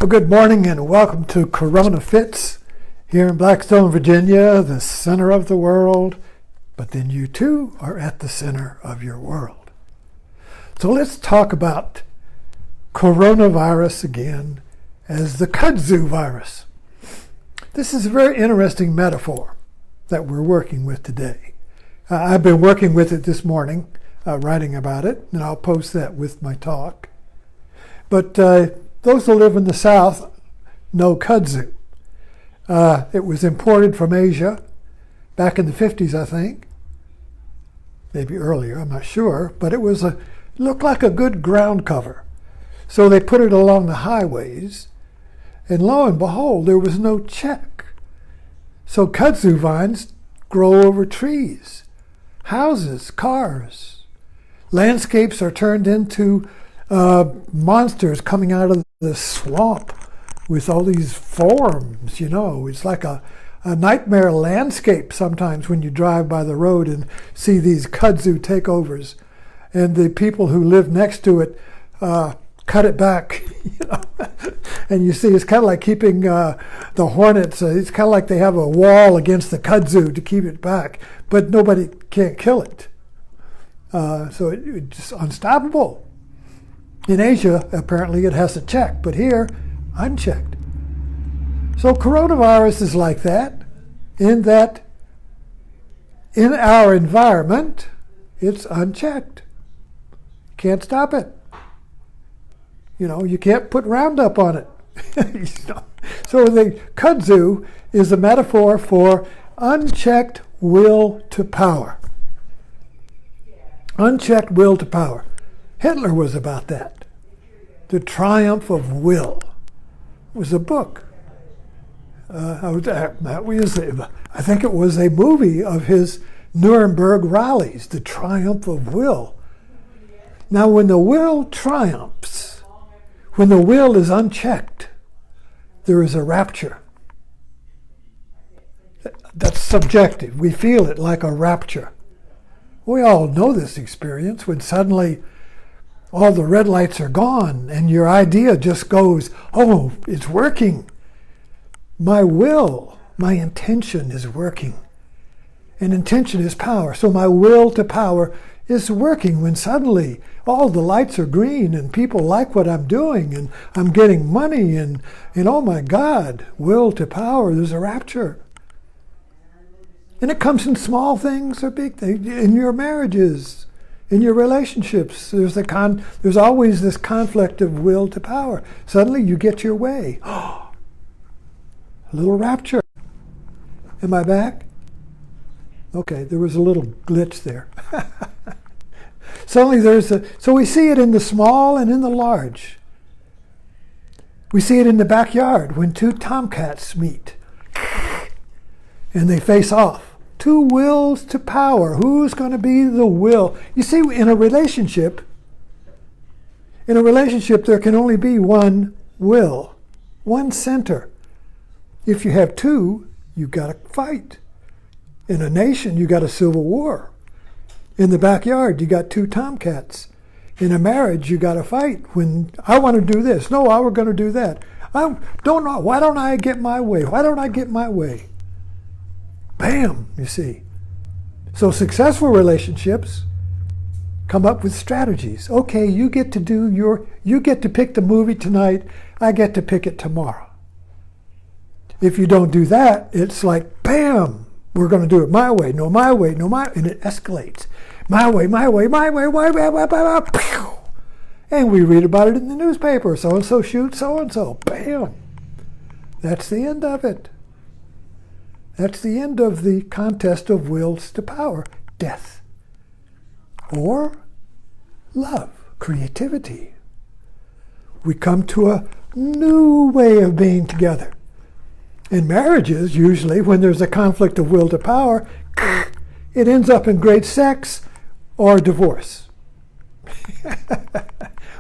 Well, good morning and welcome to Corona Fits here in Blackstone, Virginia, the center of the world. But then you too are at the center of your world. So let's talk about coronavirus again as the Kudzu virus. This is a very interesting metaphor that we're working with today. I've been working with it this morning, writing about it, and I'll post that with my talk. But those who live in the South know Kudzu. It was imported from Asia back in the 50s, I think. Maybe earlier, I'm not sure. But it looked like a good ground cover. So they put it along the highways. And lo and behold, there was no check. So Kudzu vines grow over trees, houses, cars. Landscapes are turned into monsters coming out of the swamp with all these forms, It's like a nightmare landscape sometimes when you drive by the road and see these Kudzu takeovers. And the people who live next to it cut it back, And you see it's kind of like keeping the hornets. It's kind of like they have a wall against the Kudzu to keep it back, but nobody can't kill it. So it's just unstoppable. In Asia, apparently it has a check, but here, unchecked. So coronavirus is like that, in our environment, it's unchecked. Can't stop it. You can't put Roundup on it. So the Kudzu is a metaphor for unchecked will to power. Unchecked will to power. Hitler was about that. The Triumph of Will was a book. I think it was a movie of his Nuremberg rallies, The Triumph of Will. Now, when the will triumphs, when the will is unchecked, there is a rapture. That's subjective. We feel it like a rapture. We all know this experience when suddenly all the red lights are gone and your idea just goes, oh, it's working. My will, my intention is working. And intention is power. So my will to power is working when suddenly all the lights are green and people like what I'm doing and I'm getting money and oh my God, will to power, there's a rapture. And it comes in small things or big things, in your marriages, in your relationships. There's always this conflict of will to power. Suddenly you get your way. A little rapture. Am I back? Okay, there was a little glitch there. Suddenly so we see it in the small and in the large. We see it in the backyard when two tomcats meet and they face off. Two wills to power. Who's going to be the will? You see, in a relationship, there can only be one will, one center. If you have two, you've got to fight. In a nation, you got a civil war. In the backyard, you got two tomcats. In a marriage, you got to fight. When I want to do this, no, we're going to do that. I don't know. Why don't I get my way? Why don't I get my way? Bam, you see. So successful relationships come up with strategies. Okay, you get to pick the movie tonight, I get to pick it tomorrow. If you don't do that, it's like, bam, we're going to do it my way, no my way, no my, and it escalates. My way, my way, my way, my way, my way, pew! And we read about it in the newspaper. So-and-so shoots so-and-so. Bam. That's the end of it. That's the end of the contest of wills to power, death. Or love, creativity. We come to a new way of being together. In marriages, usually, when there's a conflict of will to power, it ends up in great sex or divorce.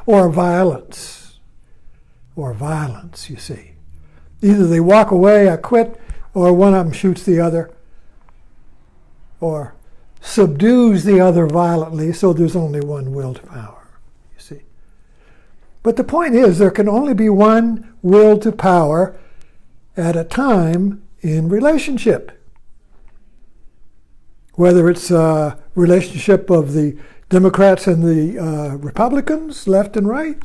Or violence. Or violence, you see. Either they walk away, I quit, or one of them shoots the other, or subdues the other violently, so there's only one will to power, you see. But the point is, there can only be one will to power at a time in relationship. Whether it's a relationship of the Democrats and the Republicans, left and right,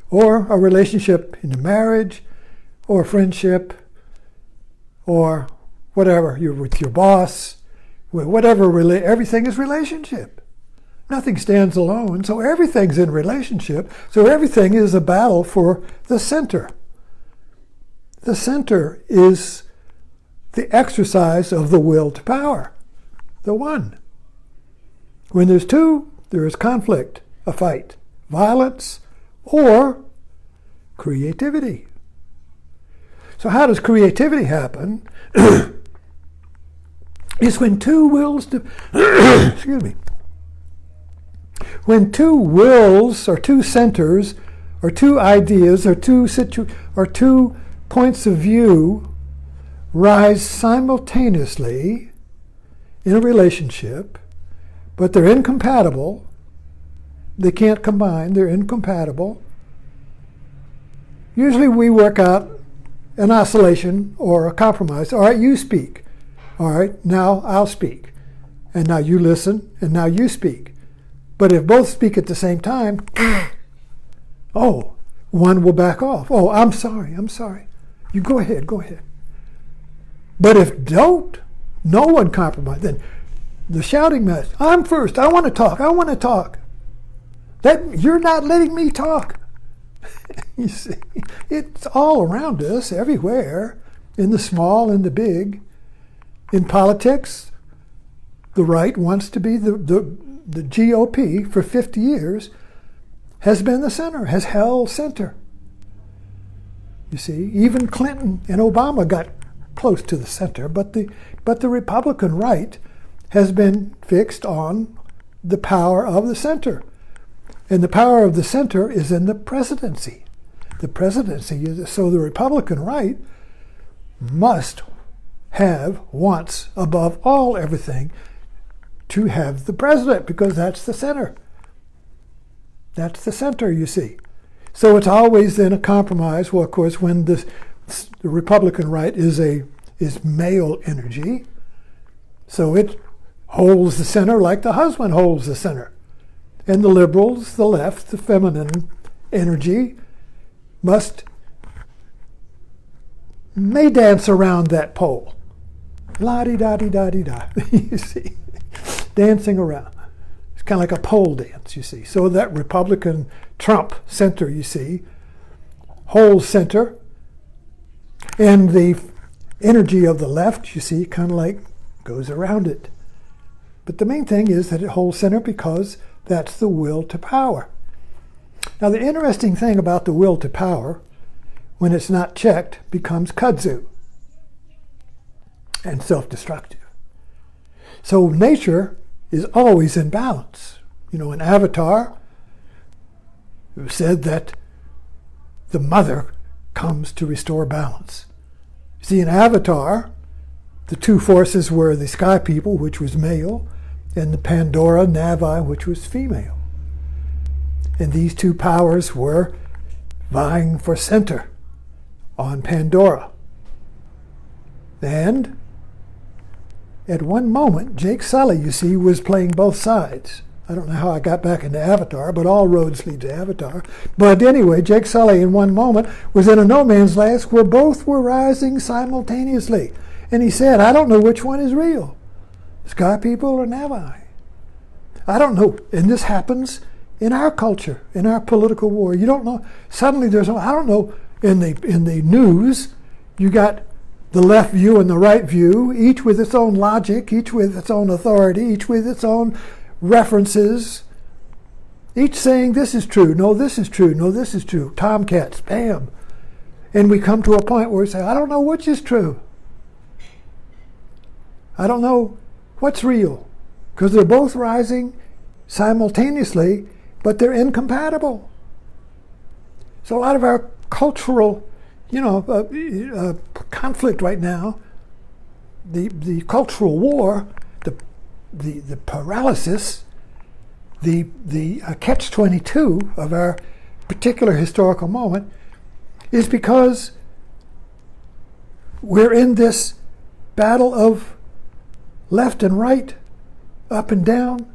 or a relationship in a marriage, or friendship, or whatever, you're with your boss, whatever, everything is relationship. Nothing stands alone, so everything's in relationship, so everything is a battle for the center. The center is the exercise of the will to power, the one. When there's two, there is conflict, a fight, violence, or creativity. So how does creativity happen? It's when two wills to excuse me. When two wills or two centers or two ideas or two points of view rise simultaneously in a relationship, but they're incompatible. They can't combine, they're incompatible. Usually we work out an oscillation or a compromise. All right, you speak. All right, now I'll speak. And now you listen, and now you speak. But if both speak at the same time, oh, one will back off. Oh, I'm sorry. You go ahead. But if don't, no one compromise, then the shouting match, I'm first, I want to talk. That you're not letting me talk. You see, it's all around us, everywhere, in the small and the big. In politics, the right wants to be the GOP for 50 years has been the center, has held center. You see, even Clinton and Obama got close to the center, but the Republican right has been fixed on the power of the center. And the power of the center is in the presidency. The presidency is, so the Republican right must wants above all everything to have the president, because that's the center. That's the center, you see. So it's always then a compromise. Well, of course, when the Republican right is male energy, so it holds the center like the husband holds the center. And the liberals, the left, the feminine energy may dance around that pole. La-di-da-di-da-di-da, you see, dancing around. It's kind of like a pole dance, you see. So that Republican Trump center, you see, holds center, and the energy of the left, you see, kind of like goes around it. But the main thing is that it holds center because that's the will to power. Now the interesting thing about the will to power, when it's not checked, becomes kudzu and self-destructive. So nature is always in balance. You know, in Avatar, it was said that the mother comes to restore balance. See, in Avatar, the two forces were the sky people, which was male, and the Pandora Navi, which was female. And these two powers were vying for center on Pandora. And at one moment, Jake Sully, you see, was playing both sides. I don't know how I got back into Avatar, but all roads lead to Avatar. But anyway, Jake Sully in one moment was in a no man's land where both were rising simultaneously. And he said, I don't know which one is real, sky people or Navi. I don't know. And this happens in our culture, in our political war. You don't know. Suddenly I don't know, in the news, you got the left view and the right view, each with its own logic, each with its own authority, each with its own references, each saying this is true, no, this is true, no, this is true. Tomcats, bam. And we come to a point where we say, I don't know which is true. I don't know what's real, because they're both rising simultaneously, but they're incompatible. So a lot of our cultural conflict right now, the cultural war, the paralysis, the catch-22 of our particular historical moment is because we're in this battle of left and right, up and down,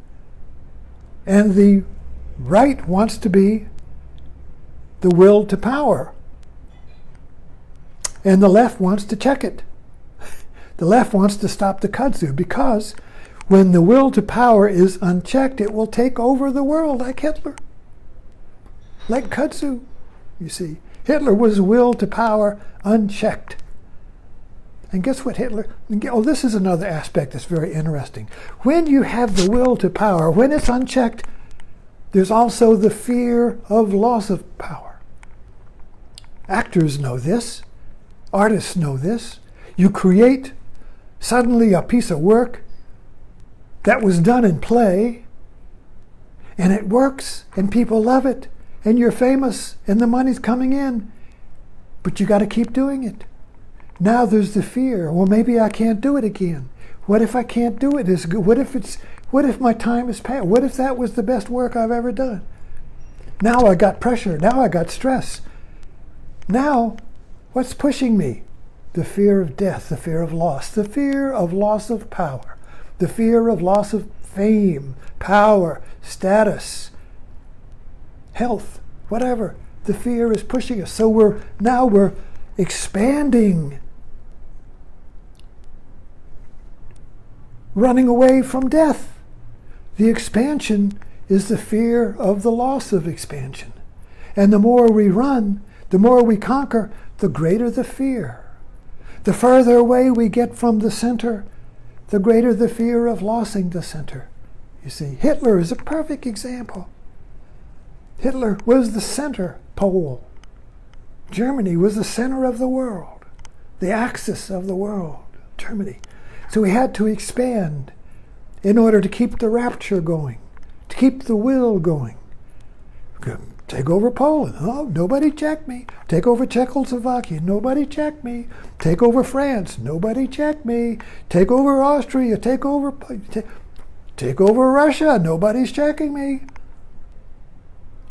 and the right wants to be the will to power, and the left wants to check it. The left wants to stop the Kudzu, because when the will to power is unchecked, it will take over the world like Hitler, like Kudzu, you see. Hitler was will to power unchecked. And guess what Hitler... Oh, this is another aspect that's very interesting. When you have the will to power, when it's unchecked, there's also the fear of loss of power. Actors know this. Artists know this. You create suddenly a piece of work that was done in play, and it works, and people love it, and you're famous, and the money's coming in, but you got to keep doing it. Now there's the fear. Well, maybe I can't do it again. What if I can't do it as good? What if my time is past? What if that was the best work I've ever done? Now I got pressure. Now I got stress. Now, what's pushing me? The fear of death, the fear of loss, the fear of loss of power, the fear of loss of fame, power, status, health, whatever. The fear is pushing us. So we're expanding, running away from death. The expansion is the fear of the loss of expansion. And the more we run, the more we conquer, the greater the fear. The further away we get from the center, the greater the fear of losing the center. You see, Hitler is a perfect example. Hitler was the center pole. Germany was the center of the world, the axis of the world, Germany. So we had to expand in order to keep the rapture going, to keep the will going. Take over Poland. Oh, nobody checked me. Take over Czechoslovakia. Nobody checked me. Take over France. Nobody checked me. Take over Austria. Take over Russia. Nobody's checking me.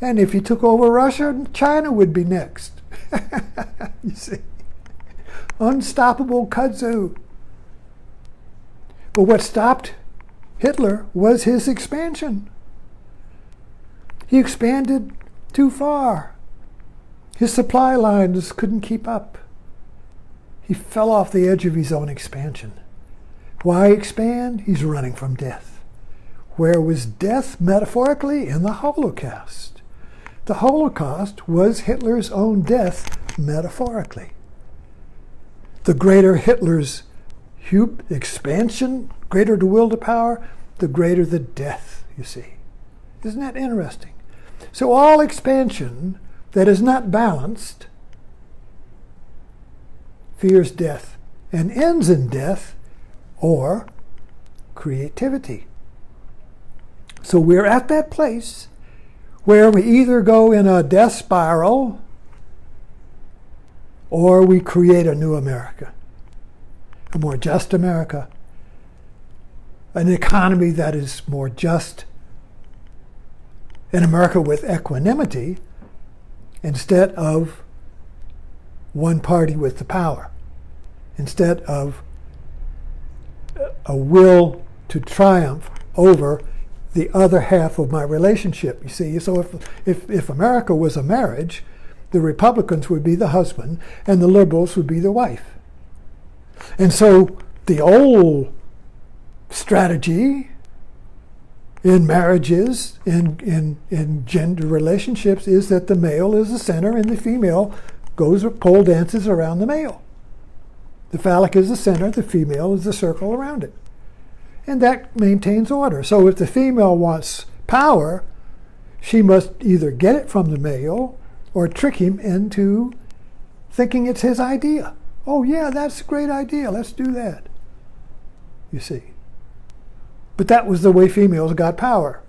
And if you took over Russia, China would be next. You see, unstoppable Kudzu. But what stopped Hitler was his expansion. He expanded too far. His supply lines couldn't keep up. He fell off the edge of his own expansion. Why expand? He's running from death. Where was death metaphorically? In the Holocaust. The Holocaust was Hitler's own death metaphorically. The greater Hitler's expansion, greater the will to power, the greater the death, you see. Isn't that interesting? So all expansion that is not balanced fears death and ends in death or creativity. So we're at that place where we either go in a death spiral or we create a new America, a more just America, an economy that is more just, an America with equanimity instead of one party with the power, instead of a will to triumph over the other half of my relationship. You see, so if America was a marriage, the Republicans would be the husband and the liberals would be the wife. And so the old strategy in marriages, in gender relationships, is that the male is the center and the female goes or pole dances around the male. The phallic is the center, the female is the circle around it. And that maintains order. So if the female wants power, she must either get it from the male or trick him into thinking it's his idea. Oh yeah, that's a great idea, let's do that. You see. But that was the way females got power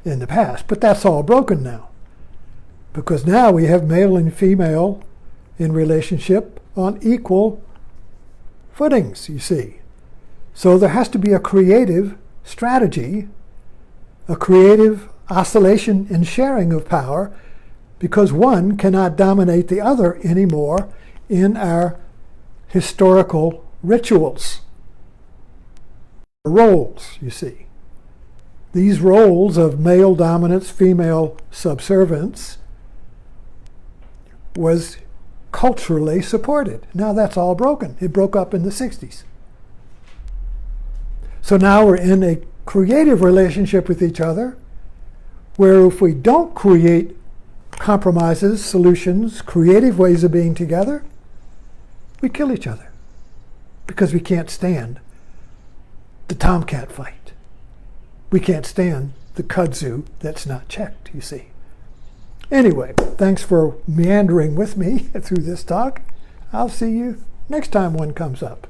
in the past. But that's all broken now. Because now we have male and female in relationship on equal footings, you see. So there has to be a creative strategy, a creative oscillation and sharing of power because one cannot dominate the other anymore in our historical rituals. Roles, you see. These roles of male dominance, female subservience was culturally supported. Now that's all broken. It broke up in the 60s. So now we're in a creative relationship with each other, where if we don't create compromises, solutions, creative ways of being together, we kill each other because we can't stand the tomcat fight. We can't stand the kudzu that's not checked, you see. Anyway, thanks for meandering with me through this talk. I'll see you next time one comes up.